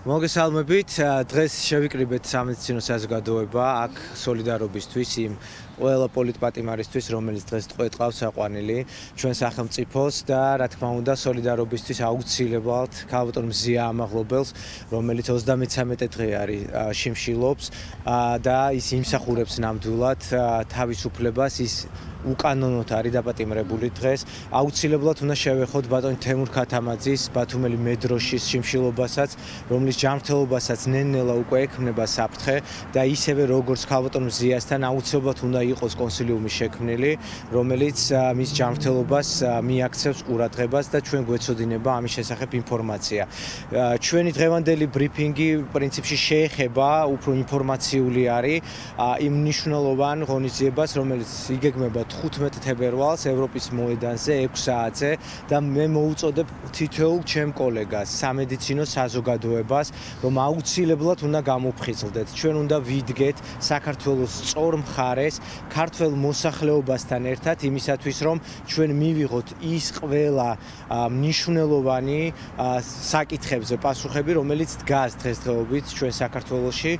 მოგესალმებით. დღეს შევიკრიბეთ სამედიცინო საზოგადოება აქ სოლიდარობისთვის იმ ყველა პოლიტპატიმარისთვის, რომელიც დღეს ტყუეტყავს საყვანილი ჩვენ სახელმწიფოს და რა თქმა უნდა სოლიდარობისთვის აუცილებლად ქალბატონ მზია ამაღლობელს, რომელიც 33 დღე არის შიმშილობს და ის იმსახურებს ნამდვილად თავისუფლებას, ის უკანონოდ არის დაპატიმრებული დღეს. აუცილებლად უნდა შევეხოთ ბატონ თემურ ქათამაძის, ბათუმელი მედროშის შიმშილობასაც, რომლის ჯანმრთელობასაც ნელ-ნელა უკვე ექმნება საფრთხე და ისევე როგორც ქალბატონ მზიასთან აუცილებლად უნდა იყოს კონსილიუმი შექმნილი, რომელიც მის ჯანმრთელობას მიაქცევს ყურადღებას და ჩვენ გვეცოდინება ამის შესახებ ინფორმაცია. ჩვენი დღევანდელი ბრიფინგი პრინციპში შეეხება უფრო ინფორმაციული არის იმ მნიშვნელოვან ღონისძიებას, რომელიც იგეგმება 15 თებერვალს ევროპის მოედანზე 6 საათზე და მე მოუწოდებ თითოეულ ჩემ კოლეგას, სამედიცინო საზოგადოებას, რომ აუცილებლად უნდა გამოფხიზლდეთ. ჩვენ უნდა ვიდგეთ საქართველოს სწორ მხარეს, ქართველ მოსახლეობასთან ერთად იმისათვის, რომ ჩვენ მივიღოთ ის ყველა მნიშვნელოვანი საკითხებზე პასუხები, რომელიც დგას დღესდღეობით ჩვენ საქართველოში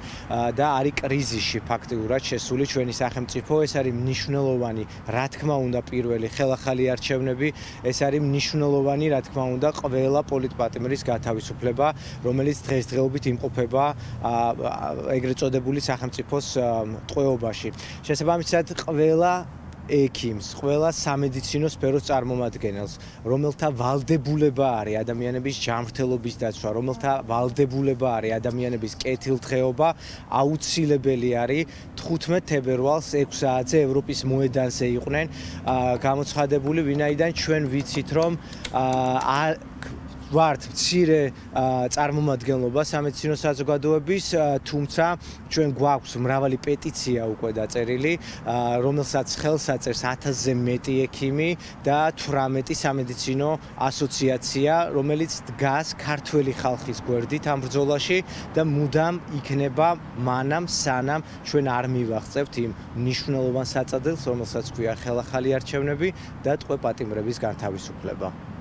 და არის კრიზისში ფაქტიურად შესული ჩვენი სახელმწიფო. ეს არის მნიშვნელოვანი, რა თქმა უნდა, პირველი ხელახალი არჩევნები, ეს არის მნიშვნელოვანი, რა თქმა უნდა, ყველა პოლიტპატიმრის გათავისუფლება, რომელიც დღესდღეობით იმყოფება ეგრეთ წოდებული სახელმწიფოს ტყვეობაში. შესაბამისად, ყველა ექიმს, ყველა სამედიცინო სფეროს წარმომადგენელს, რომელთა ვალდებულება არის ადამიანების ჯანმრთელობის დაცვა, რომელთა ვალდებულება არის ადამიანების კეთილდღეობა, აუცილებელი არის 15 თებერვალს 6 საათზე ევროპის მოედანზე იყვნენ გამოცხადებული, ვინაიდან ჩვენ ვიცით, რომ ვართ მცირე წარმომადგენლობა სამედიცინო საზოგადოების, თუმცა ჩვენ გვაქვს მრავალი პეტიცია უკვე დაწერილი, რომელსაც ხელს აწერს 1000-ზე მეტი ექიმი და 18 სამედიცინო ასოციაცია, რომელიც დგას ქართველი ხალხის გვერდით ამ ბრძოლაში და მუდამ იქნება მანამ სანამ ჩვენ არ მივაღწევთ იმ მნიშვნელოვან საწადეს, რომელსაც ქვია ხელახალი არჩევნები და ტყვე-პატიმრების განთავისუფლება.